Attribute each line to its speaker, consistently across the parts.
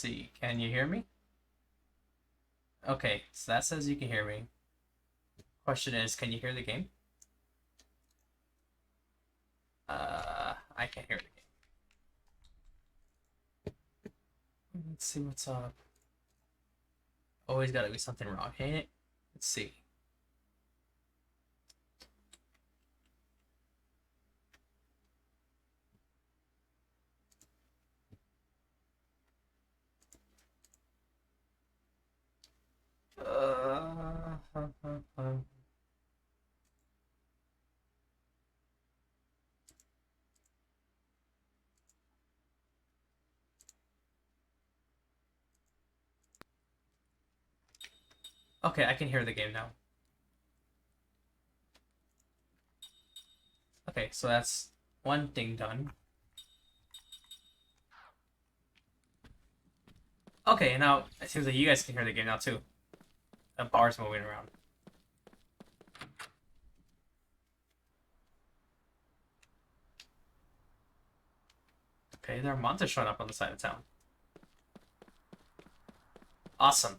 Speaker 1: see. Can you hear me? Okay, so that says you can hear me. Question is, can you hear the game? I can't hear the game. Let's see what's up. Always gotta be something wrong, ain't it? Let's see. Uh, Okay, I can hear the game now. Okay, so that's one thing done. Okay, now it seems like you guys can hear the game now too. The bar's moving around. Okay, there are monsters showing up on the side of town. Awesome.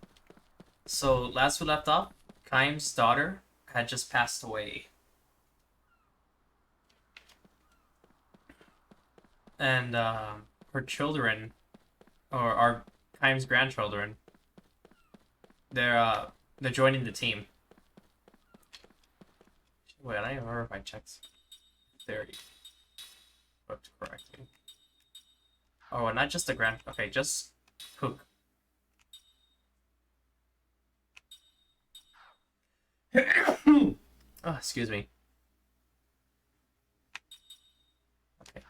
Speaker 1: So, last we left off, Kaim's daughter had just passed away. And her children, or our Kaim's grandchildren, they're joining the team. Wait, I don't even remember if I checked. 30. Booked correctly. Oh, not just the grand. Okay, just Hook. Oh, excuse me. Okay.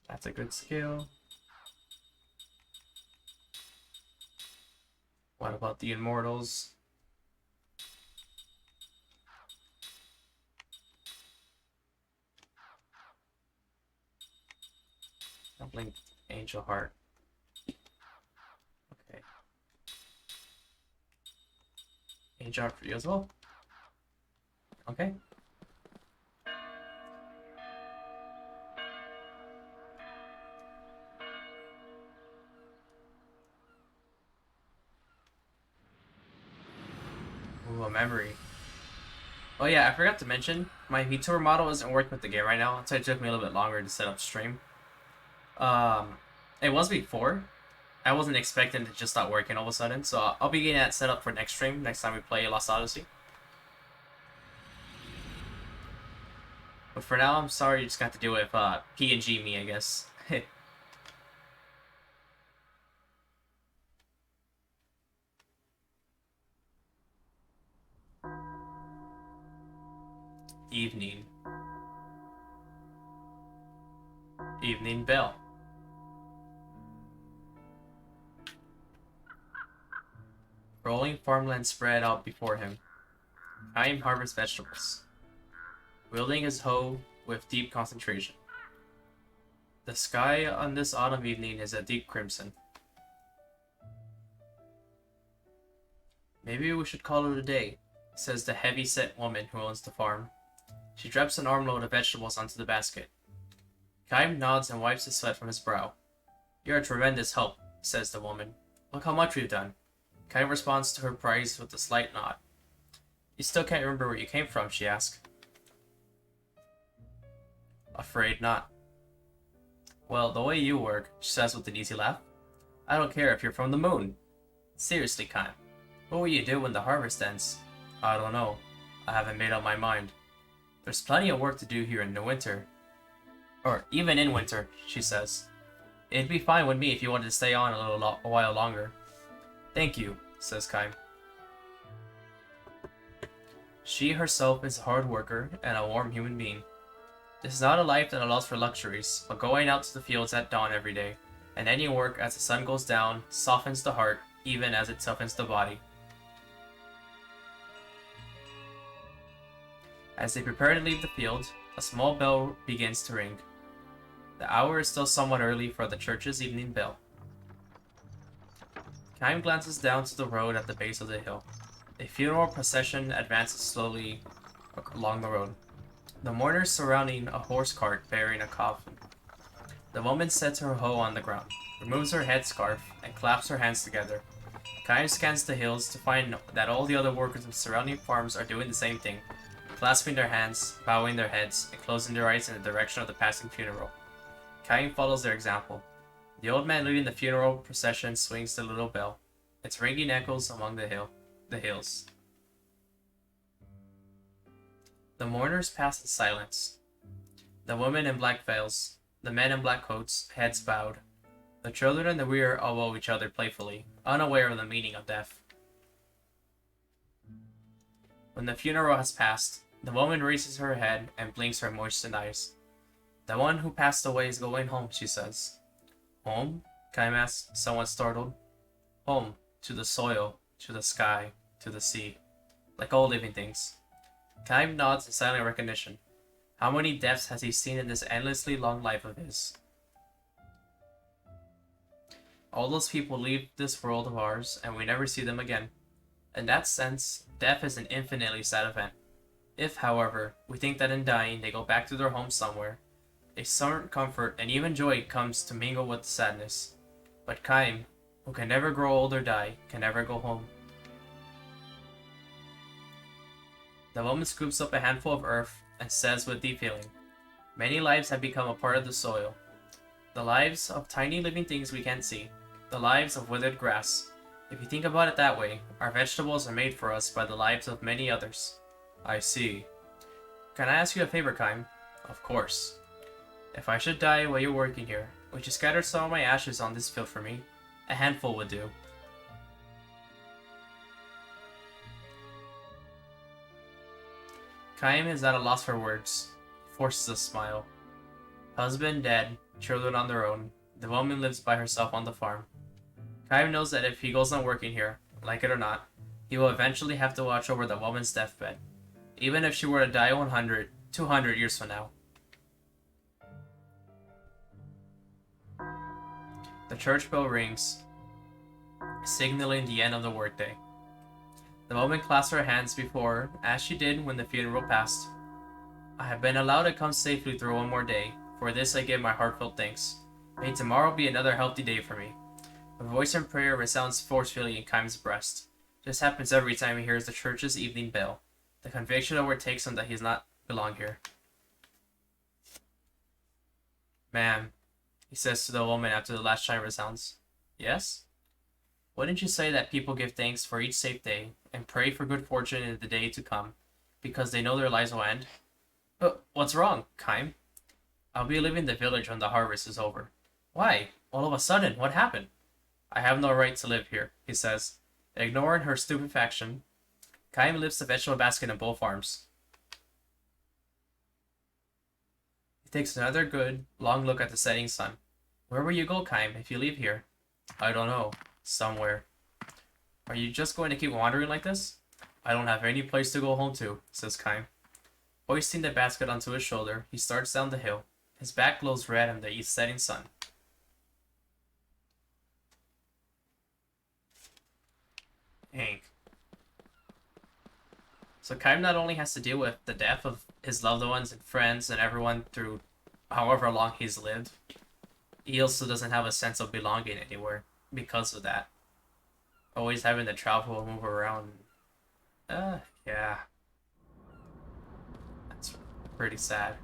Speaker 1: That's a good skill. What about the Immortals? Blink Angel Heart. Okay. Angel Heart for you as well. Okay. Ooh, a memory. Oh yeah, I forgot to mention, my VTuber model isn't working with the game right now, so it took me a little bit longer to set up stream. It was before. I wasn't expecting it to just start working all of a sudden, so I'll be getting that set up for next stream, next time we play Lost Odyssey. But for now, I'm sorry you just got to deal with P&G me, I guess. Evening. Evening bell. Rolling farmland spread out before him. Kaim harvests vegetables, wielding his hoe with deep concentration. The sky on this autumn evening is a deep crimson. Maybe we should call it a day, says the heavy-set woman who owns the farm. She drops an armload of vegetables onto the basket. Kaim nods and wipes the sweat from his brow. You're a tremendous help, says the woman. Look how much we've done. Kaim responds to her praise with a slight nod. You still can't remember where you came from, she asks. Afraid not. Well, the way you work, she says with an easy laugh. I don't care if you're from the moon. Seriously, Kaim, what will you do when the harvest ends? I don't know. I haven't made up my mind. There's plenty of work to do here in the winter. Or even in winter, she says. It'd be fine with me if you wanted to stay on a while longer. Thank you, says Kaim. She herself is a hard worker and a warm human being. This is not a life that allows for luxuries, but going out to the fields at dawn every day, and ending work as the sun goes down, softens the heart, even as it toughens the body. As they prepare to leave the field, a small bell begins to ring. The hour is still somewhat early for the church's evening bell. Kaim glances down to the road at the base of the hill. A funeral procession advances slowly along the road. The mourners surrounding a horse cart bearing a coffin. The woman sets her hoe on the ground, removes her headscarf, and claps her hands together. Kaim scans the hills to find that all the other workers of surrounding farms are doing the same thing, clasping their hands, bowing their heads, and closing their eyes in the direction of the passing funeral. Kaim follows their example. The old man leading the funeral procession swings the little bell. Its ringing echoes among the hills. The mourners pass in silence. The women in black veils, the men in black coats, heads bowed. The children in the rear elbow each other playfully, unaware of the meaning of death. When the funeral has passed, the woman raises her head and blinks her moistened eyes. The one who passed away is going home, she says. Home? Kaim asks, somewhat startled. Home, to the soil, to the sky, to the sea, like all living things. Kaim nods in silent recognition. How many deaths has he seen in this endlessly long life of his? All those people leave this world of ours, and we never see them again. In that sense, death is an infinitely sad event. If, however, we think that in dying they go back to their home somewhere, a certain comfort and even joy comes to mingle with the sadness. But Kaim, who can never grow old or die, can never go home. The woman scoops up a handful of earth and says with deep feeling, many lives have become a part of the soil. The lives of tiny living things we can't see. The lives of withered grass. If you think about it that way, our vegetables are made for us by the lives of many others. I see. Can I ask you a favor, Kaim? Of course. If I should die while you're working here, would you scatter some of my ashes on this field for me? A handful would do. Kaim is at a loss for words. He forces a smile. Husband dead, children on their own. The woman lives by herself on the farm. Kaim knows that if he goes on working here, like it or not, he will eventually have to watch over the woman's deathbed, even if she were to die 100, 200 years from now. The church bell rings, signaling the end of the workday. The woman clasps her hands before her, as she did when the funeral passed. I have been allowed to come safely through one more day. For this I give my heartfelt thanks. May tomorrow be another healthy day for me. A voice in prayer resounds forcefully in Kaim's breast. This happens every time he hears the church's evening bell. The conviction overtakes him that he does not belong here. Ma'am, he says to the woman after the last chime resounds. Yes? Wouldn't you say that people give thanks for each safe day, and pray for good fortune in the day to come, because they know their lives will end? But what's wrong, Kaim? I'll be leaving the village when the harvest is over. Why? All of a sudden, what happened? I have no right to live here, he says. Ignoring her stupefaction, Kaim lifts the vegetable basket in both arms. He takes another good, long look at the setting sun. Where will you go, Kaim, if you leave here? I don't know. Somewhere. Are you just going to keep wandering like this? I don't have any place to go home to, says Kaim. Hoisting the basket onto his shoulder, he starts down the hill. His back glows red in the setting sun. Hank. So Kaim not only has to deal with the death of his loved ones and friends and everyone through however long he's lived, he also doesn't have a sense of belonging anywhere because of that. Always having to travel and move around. Yeah. That's pretty sad.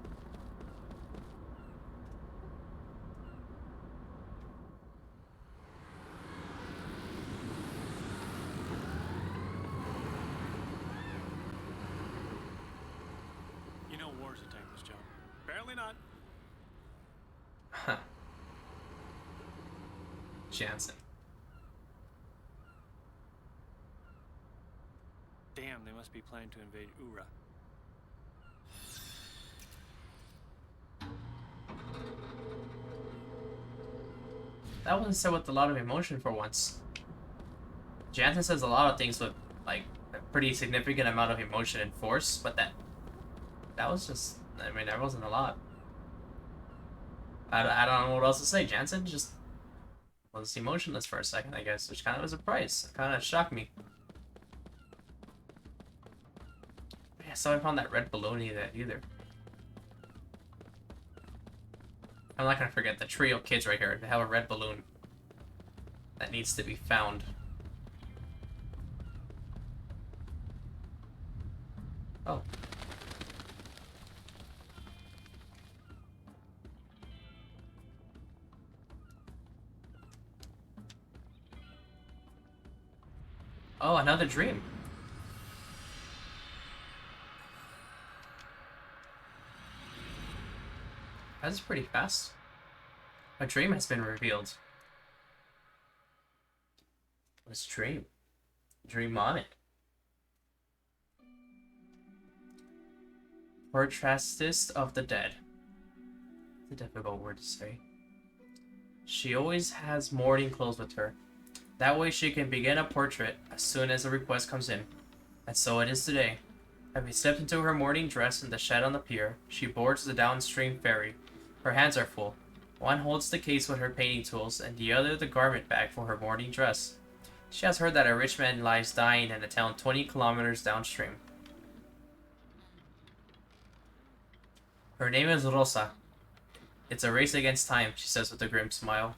Speaker 2: You know war's a thankless job. Apparently not.
Speaker 1: Huh. Jansen.
Speaker 2: Damn, they must be planning to invade Ura.
Speaker 1: That wasn't said with a lot of emotion for once. Jansen says a lot of things with, like, a pretty significant amount of emotion and force, but that was just, I mean, that wasn't a lot. I don't know what else to say. Jansen just was emotionless for a second, I guess, which kind of was a surprise. It kind of shocked me. Yeah, so I found that red baloney that either. I'm not gonna forget the trio of kids right here. They have a red balloon that needs to be found. Oh. Oh, another dream. That's pretty fast. A dream has been revealed. Let's dream. Dream on it. Portraitist of the dead. It's a difficult word to say. She always has mourning clothes with her. That way she can begin a portrait as soon as a request comes in. And so it is today. Having stepped into her morning dress in the shed on the pier, she boards the downstream ferry. Her hands are full. One holds the case with her painting tools, and the other the garment bag for her morning dress. She has heard that a rich man lies dying in a town 20 kilometers downstream. Her name is Rosa. It's a race against time, she says with a grim smile.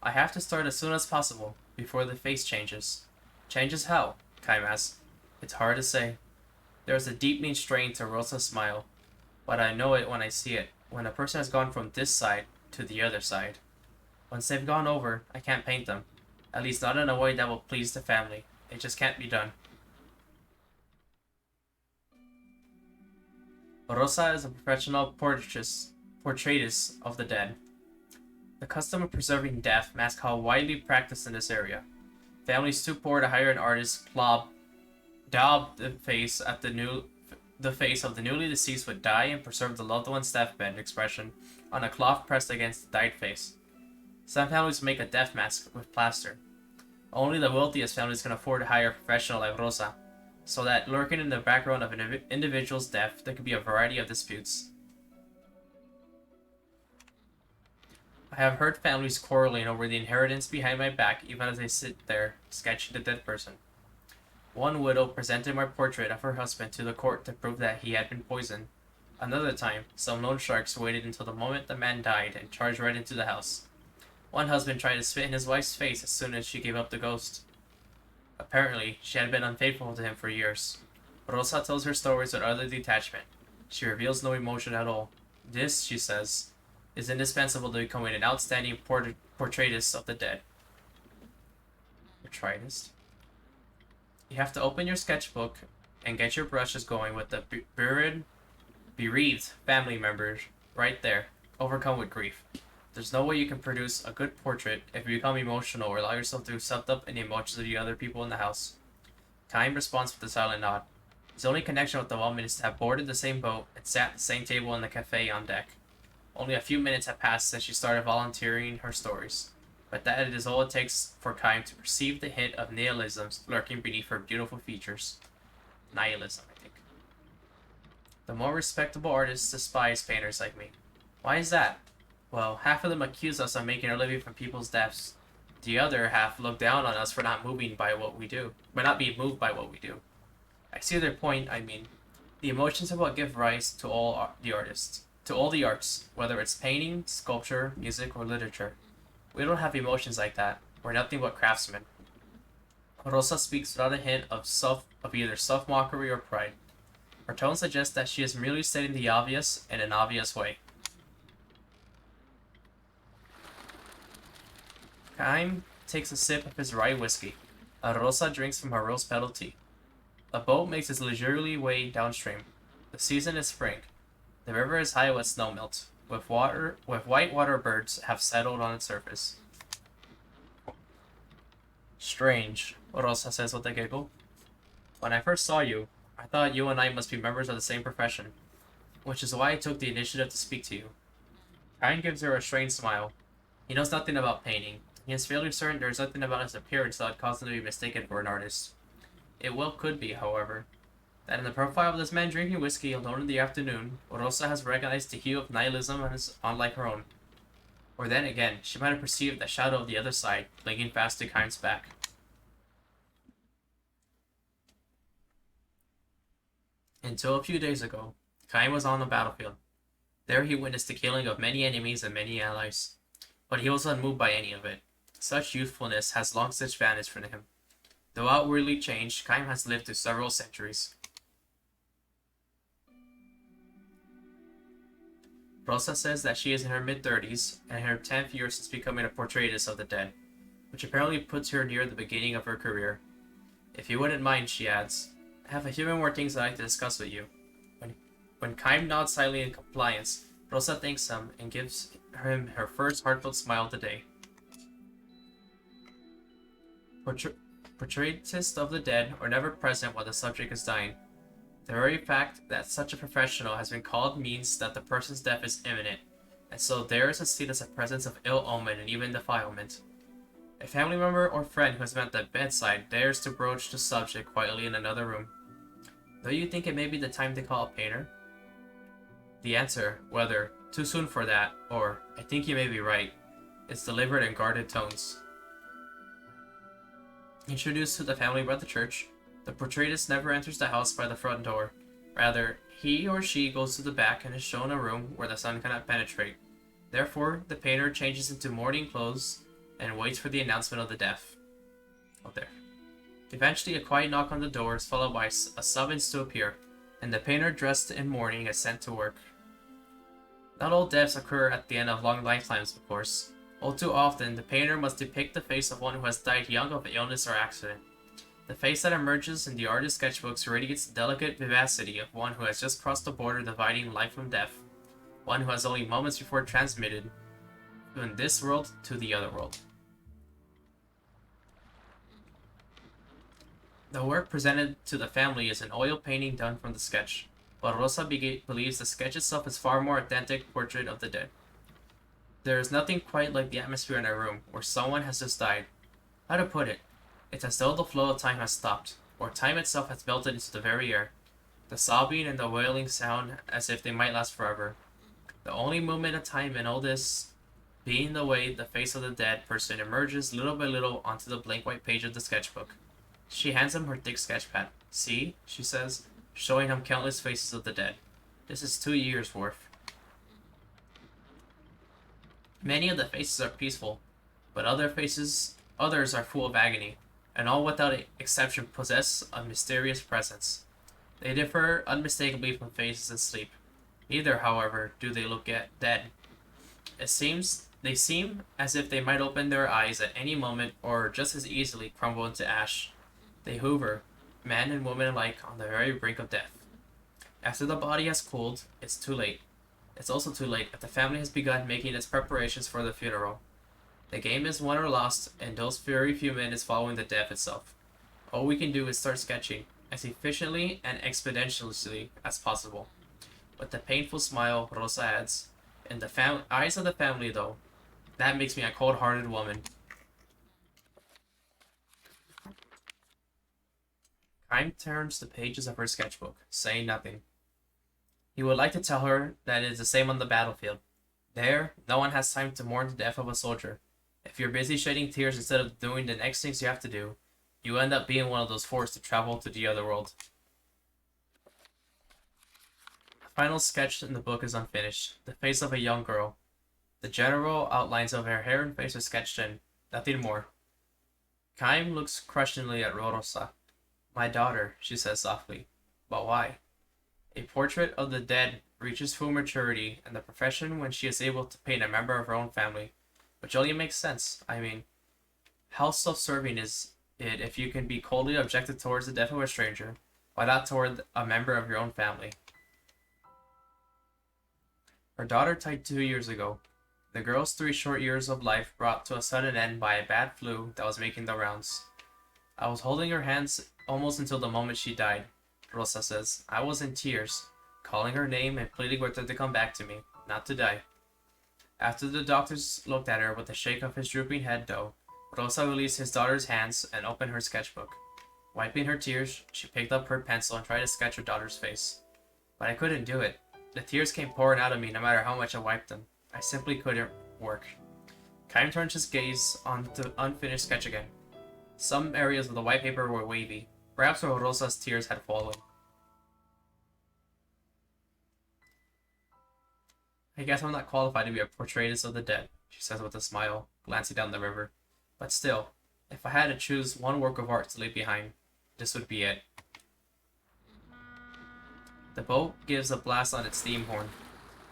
Speaker 1: I have to start as soon as possible, before the face changes. Changes how? Kaim asks. It's hard to say. There is a deepening strain to Rosa's smile, but I know it when I see it, when a person has gone from this side to the other side. Once they've gone over, I can't paint them. At least not in a way that will please the family. It just can't be done. Rosa is a professional portraitist of the dead. The custom of preserving death masks how widely practiced in this area. Families too poor to hire an artist daub the face of the newly deceased with dye and preserve the loved one's deathbed expression on a cloth pressed against the dyed face. Some families make a death mask with plaster. Only the wealthiest families can afford to hire a professional like Rosa, so that lurking in the background of an individual's death, there could be a variety of disputes. I have heard families quarreling over the inheritance behind my back even as they sit there, sketching the dead person. One widow presented my portrait of her husband to the court to prove that he had been poisoned. Another time, some loan sharks waited until the moment the man died and charged right into the house. One husband tried to spit in his wife's face as soon as she gave up the ghost. Apparently, she had been unfaithful to him for years. Rosa tells her stories with utter detachment. She reveals no emotion at all. This, she says, is indispensable to becoming an outstanding portraitist of the dead. Portraitist? You have to open your sketchbook and get your brushes going with the bereaved family members right there, overcome with grief. There's no way you can produce a good portrait if you become emotional or allow yourself to be sucked up in the emotions of the other people in the house. Kaim responds with a silent nod. His only connection with the woman is to have boarded the same boat and sat at the same table in the cafe on deck. Only a few minutes have passed since she started volunteering her stories, but that is all it takes for Kaim to perceive the hint of nihilism lurking beneath her beautiful features. Nihilism, I think. The more respectable artists despise painters like me. Why is that? Well, half of them accuse us of making a living from people's deaths. The other half look down on us for not being moved by what we do. I see their point, I mean. The emotions are what give rise to all the artists. To all the arts, whether it's painting, sculpture, music, or literature. We don't have emotions like that. We're nothing but craftsmen. Rosa speaks without a hint of either self-mockery or pride. Her tone suggests that she is merely stating the obvious in an obvious way. Kaim takes a sip of his rye whiskey. Rosa drinks from her rose-petal tea. A boat makes its leisurely way downstream. The season is spring. The river is high with snowmelt, with white water birds have settled on its surface. Strange, Rosa says with a giggle. When I first saw you, I thought you and I must be members of the same profession, which is why I took the initiative to speak to you. Kaim gives her a strange smile. He knows nothing about painting. He is fairly certain there is nothing about his appearance that would cause him to be mistaken for an artist. It well could be, however, that in the profile of this man drinking whiskey alone in the afternoon, Rosa has recognized the hue of nihilism as unlike her own. Or then again, she might have perceived the shadow of the other side, clinging fast to Kaim's back. Until a few days ago, Kaim was on the battlefield. There he witnessed the killing of many enemies and many allies, but he was unmoved by any of it. Such youthfulness has long since vanished from him. Though outwardly changed, Kaim has lived through several centuries. Rosa says that she is in her mid-30s and in her 10th year since becoming a portraitist of the dead, which apparently puts her near the beginning of her career. If you wouldn't mind, she adds, I have a few more things I'd like to discuss with you. When Kaim nods silently in compliance, Rosa thanks him and gives him her first heartfelt smile of the day. Portraitists of the dead are never present while the subject is dying. The very fact that such a professional has been called means that the person's death is imminent, and so there is seen as a presence of ill omen and even defilement. A family member or friend who has been at the bedside dares to broach the subject quietly in another room. Do you think it may be the time to call a painter? The answer, whether too soon for that, or I think you may be right, is delivered in guarded tones. Introduced to the family by the church, the portraitist never enters the house by the front door. Rather, he or she goes to the back and is shown a room where the sun cannot penetrate. Therefore, the painter changes into mourning clothes and waits for the announcement of the death. Oh, there. Eventually, a quiet knock on the door is followed by a summons to appear, and the painter dressed in mourning is sent to work. Not all deaths occur at the end of long lifetimes, of course. All too often, the painter must depict the face of one who has died young of illness or accident. The face that emerges in the artist's sketchbooks radiates the delicate vivacity of one who has just crossed the border dividing life from death, one who has only moments before transmitted from this world to the other world. The work presented to the family is an oil painting done from the sketch, but Rosa believes the sketch itself is far more authentic portrait of the dead. There is nothing quite like the atmosphere in a room where someone has just died. How to put it? It's as though the flow of time has stopped, or time itself has melted into the very air. The sobbing and the wailing sound as if they might last forever. The only movement of time in all this being the way the face of the dead person emerges little by little onto the blank white page of the sketchbook. She hands him her thick sketchpad. See, she says, showing him countless faces of the dead. This is 2 years' worth. Many of the faces are peaceful, but others are full of agony, and all without exception possess a mysterious presence. They differ unmistakably from faces in sleep. Neither, however, do they look dead. They seem as if they might open their eyes at any moment or just as easily crumble into ash. They hover, man and woman alike, on the very brink of death. After the body has cooled, it's too late. It's also too late if the family has begun making its preparations for the funeral. The game is won or lost in those very few minutes following the death itself. All we can do is start sketching, as efficiently and expeditiously as possible. With a painful smile, Rosa adds, in the eyes of the family, though, that makes me a cold-hearted woman. Kaim turns the pages of her sketchbook, saying nothing. He would like to tell her that it is the same on the battlefield. There, no one has time to mourn the death of a soldier. If you're busy shedding tears instead of doing the next things you have to do, you end up being one of those forced to travel to the other world. The final sketch in the book is unfinished, the face of a young girl. The general outlines of her hair and face are sketched in, nothing more. Kaim looks questioningly at Rosa. My daughter, she says softly. But why? A portrait of the dead reaches full maturity in the profession when she is able to paint a member of her own family, which only makes sense. I mean, how self-serving is it if you can be coldly objected towards the death of a stranger, why not toward a member of your own family? Her daughter died 2 years ago. The girl's 3 short years of life brought to a sudden end by a bad flu that was making the rounds. I was holding her hands almost until the moment she died, Rosa says. I was in tears, calling her name and pleading with her to come back to me, not to die. After the doctors looked at her with a shake of his drooping head, though, Rosa released his daughter's hands and opened her sketchbook. Wiping her tears, she picked up her pencil and tried to sketch her daughter's face. But I couldn't do it. The tears came pouring out of me no matter how much I wiped them. I simply couldn't work. Kaim turned his gaze on the unfinished sketch again. Some areas of the white paper were wavy, perhaps where Rosa's tears had fallen. I guess I'm not qualified to be a portraitist of the dead, she says with a smile, glancing down the river. But still, if I had to choose one work of art to leave behind, this would be it. The boat gives a blast on its steam horn.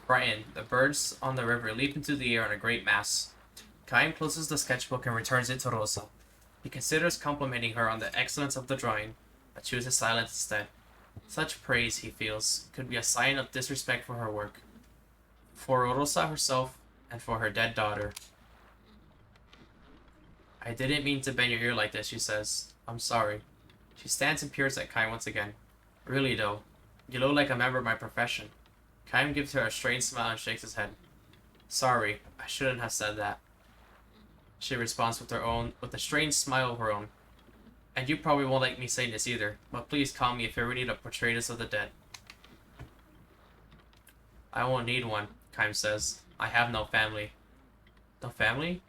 Speaker 1: Frightened, the birds on the river leap into the air in a great mass. Kaim closes the sketchbook and returns it to Rosa. He considers complimenting her on the excellence of the drawing, but chooses silence instead. Such praise, he feels, could be a sign of disrespect for her work, for Rosa herself, and for her dead daughter. I didn't mean to bend your ear like this, she says. I'm sorry. She stands and peers at Kai once again. Really, though, you look like a member of my profession. Kaim gives her a strange smile and shakes his head. Sorry, I shouldn't have said that. She responds with a strange smile of her own. And you probably won't like me saying this either, but please call me if you ever need a portraitist of the dead. I won't need one, Kaim says. I have no family. No family?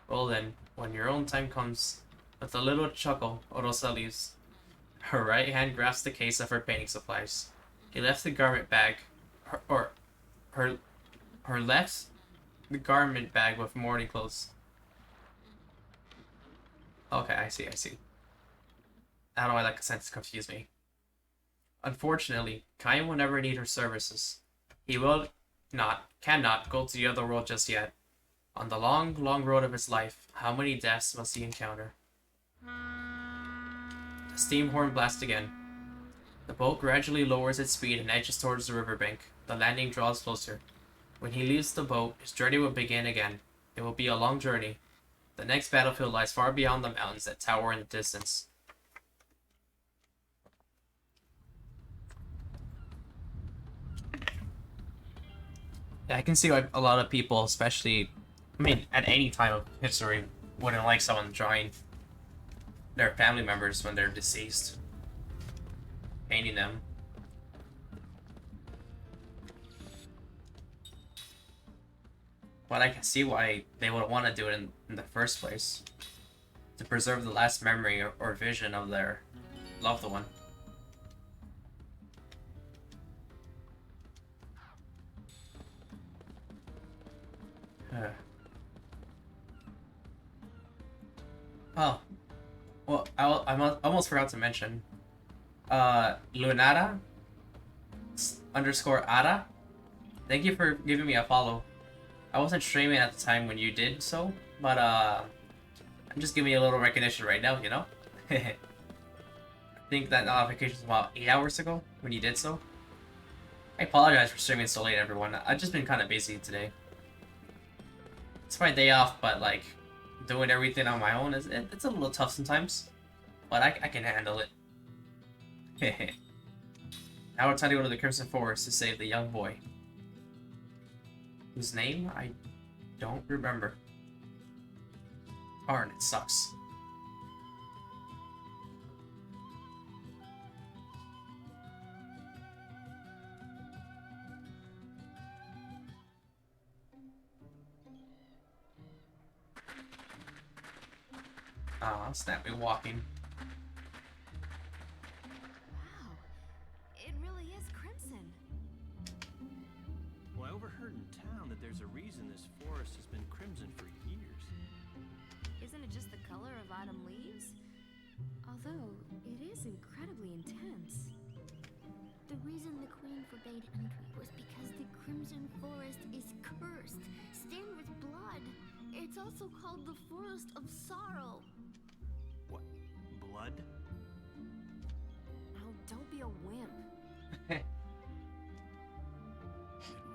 Speaker 1: Well then, when your own time comes, with a little chuckle, Rosa leaves. Her right hand grasps the case of her painting supplies. He left the garment bag, her left the garment bag with mourning clothes. Okay, I see. I don't know why that sentence confused me. Unfortunately, Kaim will never need her services. He cannot go to the other world just yet. On the long, long road of his life, how many deaths must he encounter? The steam horn blasts again. The boat gradually lowers its speed and edges towards the riverbank. The landing draws closer. When he leaves the boat, his journey will begin again. It will be a long journey. The next battlefield lies far beyond the mountains that tower in the distance. Yeah, I can see why a lot of people, especially, at any time of history, wouldn't like someone drawing their family members when they're deceased. Painting them. But I can see why they would want to do it in the first place. To preserve the last memory or vision of their loved one. Oh. Well, I almost forgot to mention. Lunara _ Ara. Thank you for giving me a follow. I wasn't streaming at the time when you did so, but I'm just giving you a little recognition right now, you know? I think that notification was about 8 hours ago when you did so. I apologize for streaming so late, everyone. I've just been kind of busy today. It's my day off, but like, doing everything on my own, it's a little tough sometimes. But I can handle it. Now it's time to go to the Crimson Forest to save the young boy. Whose name I don't remember. Darn, it sucks. Ah, snap me walking.
Speaker 3: Wow, it really is crimson.
Speaker 2: Well, I overheard in town that there's a reason this forest has been crimson for years.
Speaker 3: Isn't it just the color of autumn leaves? Although, it is incredibly intense. The reason the queen forbade entry was because the crimson forest is cursed, stained with blood. It's also called the Forest of Sorrow.
Speaker 2: What? Blood?
Speaker 3: Oh, don't be a wimp.
Speaker 2: It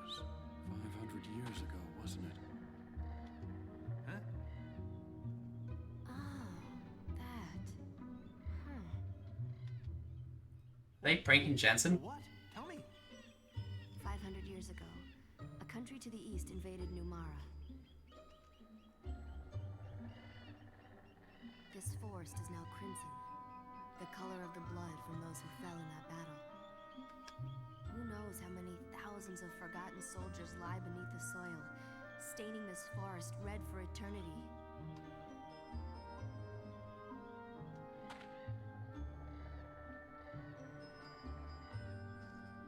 Speaker 2: was 500 years ago, wasn't it? Huh?
Speaker 3: Oh, that. Huh.
Speaker 1: They pranking Jensen?
Speaker 2: What? Tell me.
Speaker 3: 500 years ago, a country to the east invaded Numara. This forest is now crimson, the color of the blood from those who fell in that battle. Who knows how many thousands of forgotten soldiers lie beneath the soil, staining this forest red for eternity.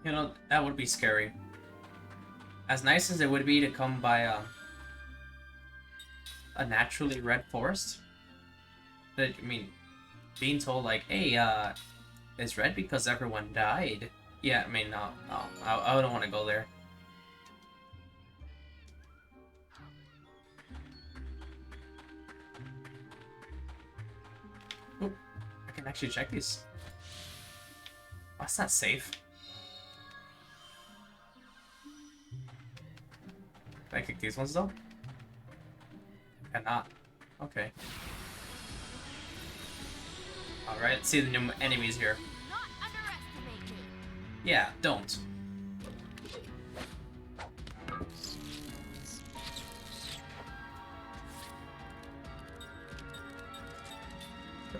Speaker 1: You know, that would be scary. As nice as it would be to come by a naturally red forest, I mean, being told like, hey, it's red because everyone died. Yeah, I mean, no, I wouldn't want to go there. Oop, I can actually check these. Oh, that's not safe. Can I kick these ones though? Cannot. Okay. Alright, let's see the new enemies here.
Speaker 3: Not underestimate me.
Speaker 1: Yeah, don't.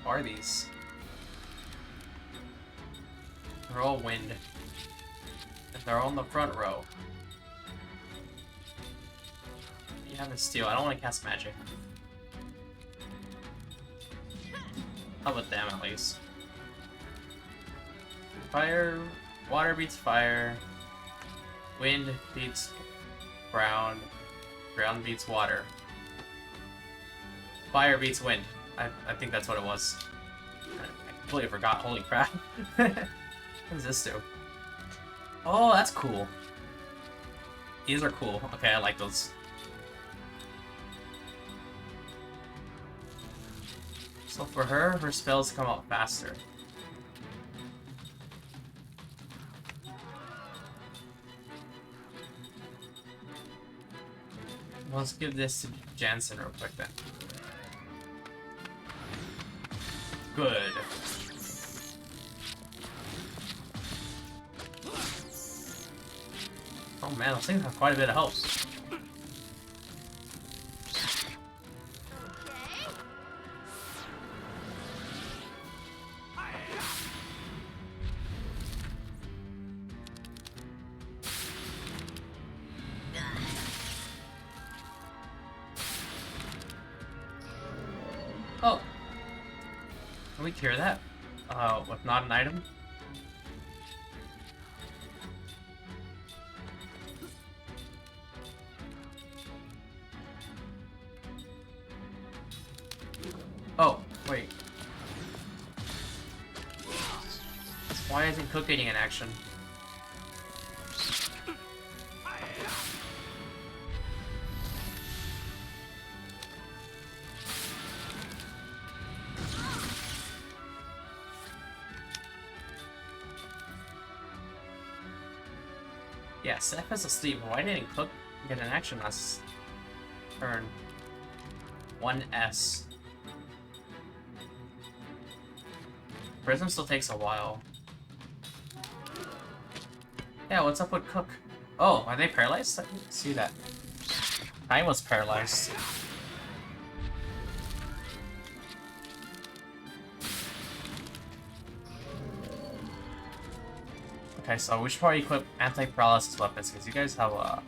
Speaker 1: What are these? They're all wind. And they're all in the front row. You have a steal. I don't want to cast magic. How about them at least? Fire, water beats fire. Wind beats ground. Ground beats water. Fire beats wind. I think that's what it was. I completely forgot. Holy crap. What does this do? Oh, that's cool. These are cool. Okay, I like those. So for her, her spells come out faster. Let's give this to Jansen real quick then. Good. Oh man, those things have quite a bit of help. Oh! Can we cure that? With not an item? Oh, wait. Why isn't Cook getting an action? Yeah, Seth is asleep. Why didn't Cook get an action last turn? 1S. Prism still takes a while. Yeah, what's up with Cook? Oh, are they paralyzed? I didn't see that. I was paralyzed. Okay, so we should probably equip anti-paralysis weapons because you guys have a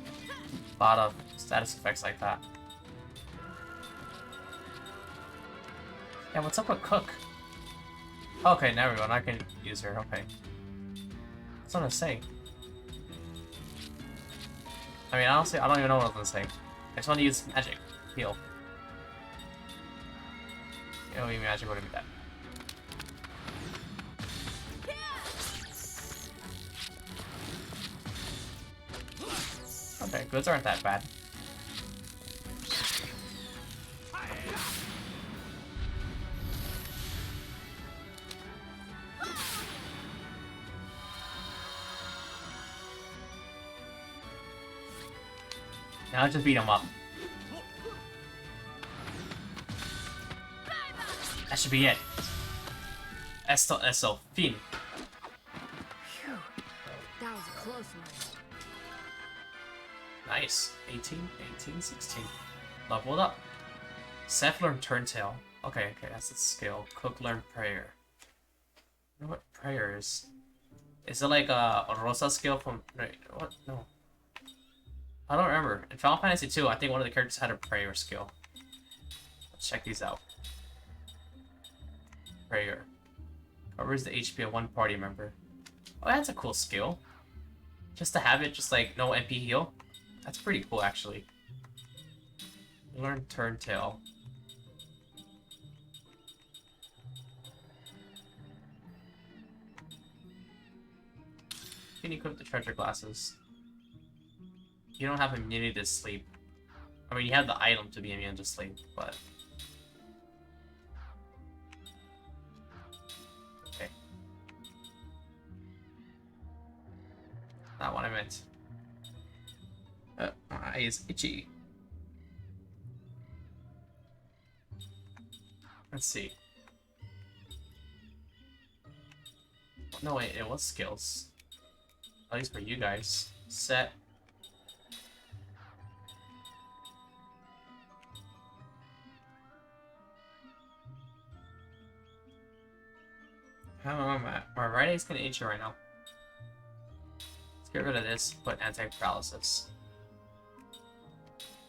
Speaker 1: lot of status effects like that. Yeah, what's up with Cook? Okay, now everyone, I can use her. Okay. That's what I was saying. I mean, honestly, I don't even know what I was gonna say. I just want to use magic. Heal. Oh, magic wouldn't be that. Okay, goods aren't that bad. Now just beat him up. That should be it. Eso, fin.
Speaker 3: Phew. That was a close one.
Speaker 1: Nice. 18, 16. Leveled up. Seth learned Turntail. Okay, that's the skill. Cook learned Prayer. I wonder what Prayer is. Is it like a Rosa skill from... Wait, what? No. I don't remember. In Final Fantasy II, I think one of the characters had a Prayer skill. Let's check these out. Prayer. Covers the HP of one party member. Oh, that's a cool skill. Just to have it, just like no MP heal. That's pretty cool, actually. Learn Turntail. You can equip the treasure glasses. You don't have immunity to sleep. I mean, you have the item to be immune to sleep, but... Okay. Not what I meant. My eye is itchy. Let's see. No, wait, it was skills. At least for you guys. Set. How am I? My right eye's gonna itch right now. Let's get rid of this, put anti-paralysis.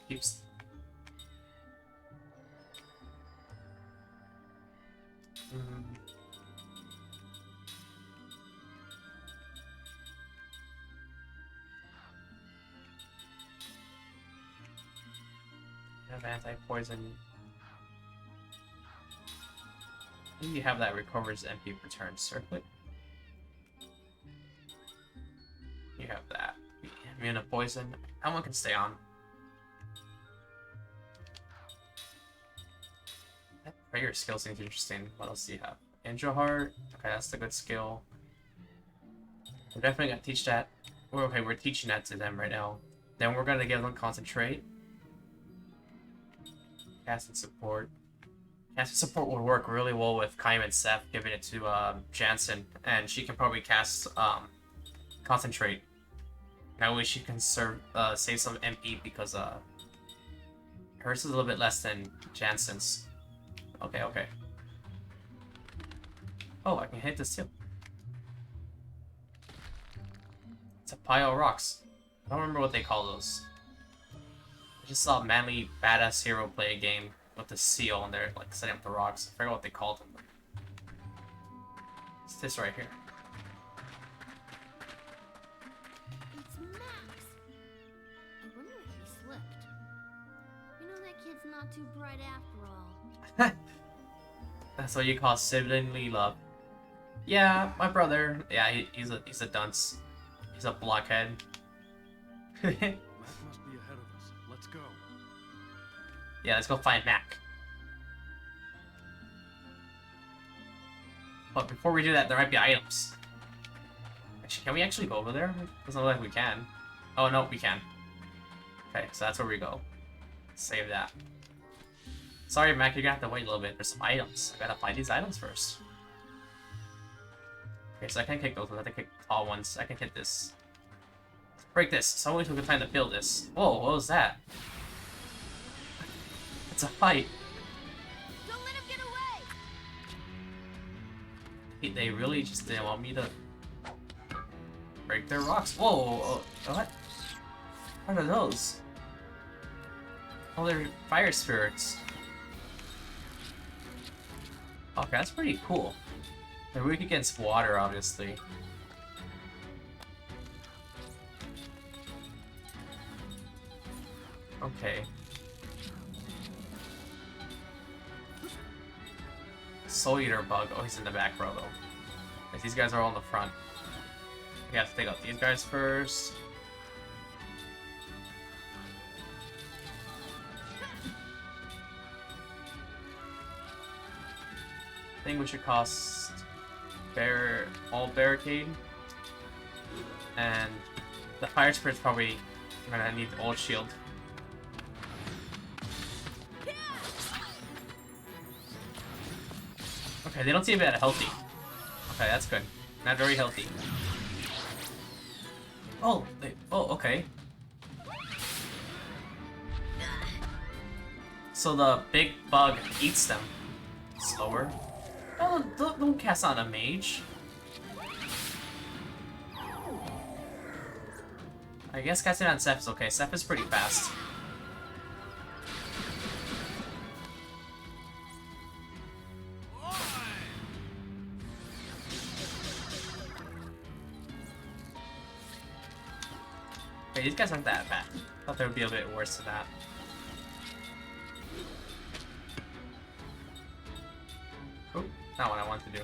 Speaker 1: Keeps. Have anti-poison. Maybe you have that recovers MP return circuit. You have that. Immune to poison. That one can stay on. That prayer skill seems interesting. What else do you have? Angel Heart. Okay, that's the good skill. We're definitely gonna teach that. We're teaching that to them right now. Then we're gonna give them concentrate. Cast and support. Cast and support would work really well with Kaim and Seth, giving it to Jansen, and she can probably cast concentrate. That way she can save some MP because hers is a little bit less than Jansen's. Okay, okay. Oh, I can hit this too. It's a pile of rocks. I don't remember what they call those. I just saw a manly badass hero play a game with the seal and they're like setting up the rocks. I forgot what they called them. It's this right here.
Speaker 3: It's Max. I wonder if he slipped. You know that kid's not too bright after all.
Speaker 1: That's what you call siblingly love. Yeah, my brother. Yeah, he's a dunce. He's a blockhead.
Speaker 2: Mac must be ahead of us. Let's go.
Speaker 1: Yeah, let's go find Mac. But before we do that, there might be items. Actually, can we actually go over there? Doesn't look like we can. Oh, no, we can. Okay, so that's where we go. Save that. Sorry, Mac, you're gonna have to wait a little bit. There's some items. I gotta find these items first. Okay, so I can't kick those ones. I have to kick all ones. I can hit this. Let's break this. Someone took the time to build this. Whoa, what was that? It's a fight.
Speaker 3: Don't let him get away!
Speaker 1: They really just didn't want me to break their rocks. Whoa, what? What are those? Oh, they're fire spirits. Okay, that's pretty cool. They're weak against water, obviously. Okay. Soul Eater Bug. Oh, he's in the back row, though. Because these guys are all in the front. We have to take out these guys first. I think we should cost all barricade, and the fire spirit's probably gonna need the old shield. Okay, they don't seem that healthy. Okay, that's good. Not very healthy. Oh, okay. So the big bug eats them slower. Oh, don't cast on a mage. I guess casting on Seth is okay. Seth is pretty fast. Okay, Okay, these guys aren't that bad. Thought they would be a bit worse than that. Oop, not what I want to do.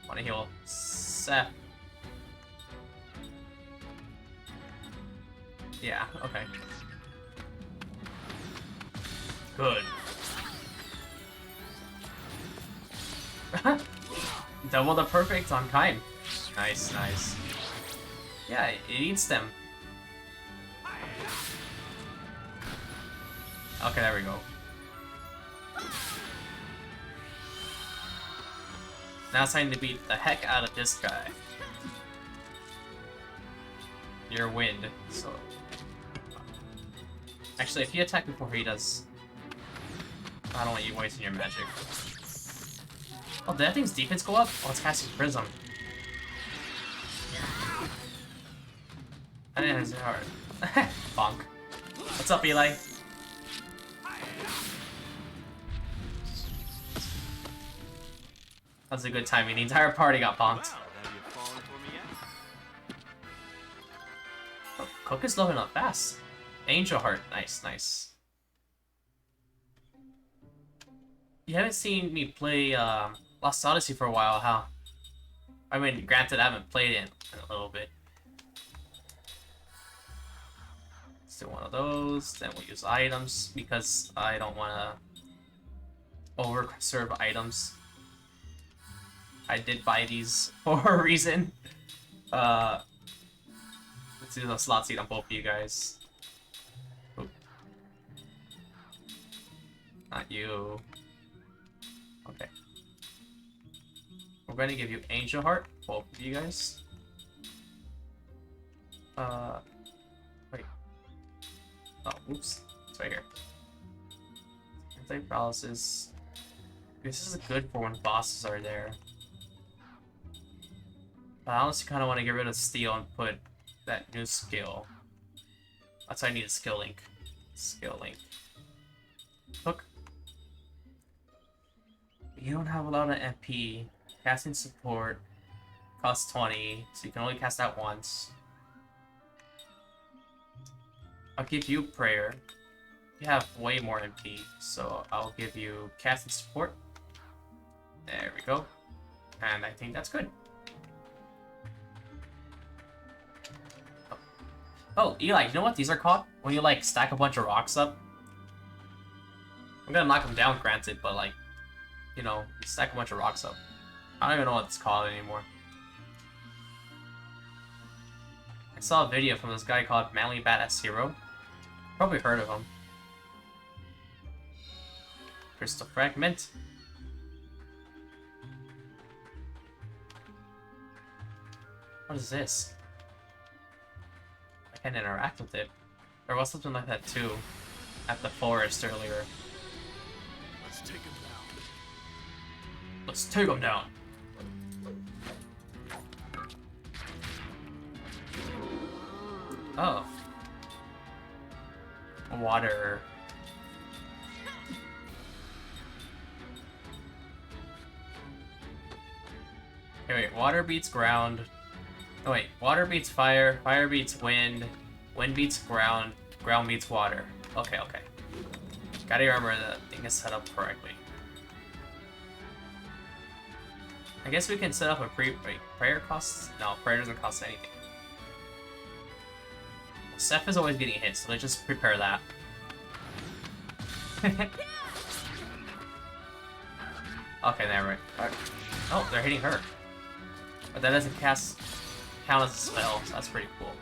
Speaker 1: I want to heal Seth. Yeah, okay. Good. Double the perfect on Kain. Nice, nice. Yeah, it eats them. Okay, there we go. Now it's time to beat the heck out of this guy. Your wind, so... Actually, if you attack before he does... I don't want you wasting your magic. Oh, did that thing's defense go up? Oh, it's casting Prism. I didn't hit it hard. Bonk. What's up, Eli? That's a good timing. The entire party got bonked. Oh, Cook is leveling up fast. Angel Heart. Nice, nice. You haven't seen me play Lost Odyssey for a while, huh? I mean, granted, I haven't played it in a little bit. Let's do one of those. Then we'll use items because I don't want to over-conserve items. I did buy these for a reason. Let's do the slot seat on both of you guys. Oop. Not you. Okay. We're going to give you Angel Heart, both of you guys. Wait. Oh, oops. It's right here. Anti-paralysis. This is good for when bosses are there. But I honestly kind of want to get rid of Steel and put that new skill. That's why I need a skill link. Skill link. Hook. You don't have a lot of MP. Casting support costs 20, so you can only cast that once. I'll give you prayer. You have way more MP, so I'll give you casting support. There we go. And I think that's good. Oh, Eli, you know what these are called? When you, like, stack a bunch of rocks up? I'm gonna knock them down, granted, but, like, you know, you stack a bunch of rocks up. I don't even know what it's called anymore. I saw a video from this guy called Manly Badass Hero. Probably heard of him. Crystal Fragment. What is this? I can't interact with it. There was something like that too at the forest earlier.
Speaker 2: Let's take him down.
Speaker 1: Let's take him down. Oh. Water. Okay, wait, water beats ground. Oh wait, water beats fire, fire beats wind, wind beats ground, ground beats water. Okay, okay. Gotta remember the thing is set up correctly. I guess we can set up a wait, prayer costs? No, prayer doesn't cost anything. Seth is always getting hit, so let's just prepare that. Okay, there, right. Oh, they're hitting her. But that doesn't count as a spell, so that's pretty cool.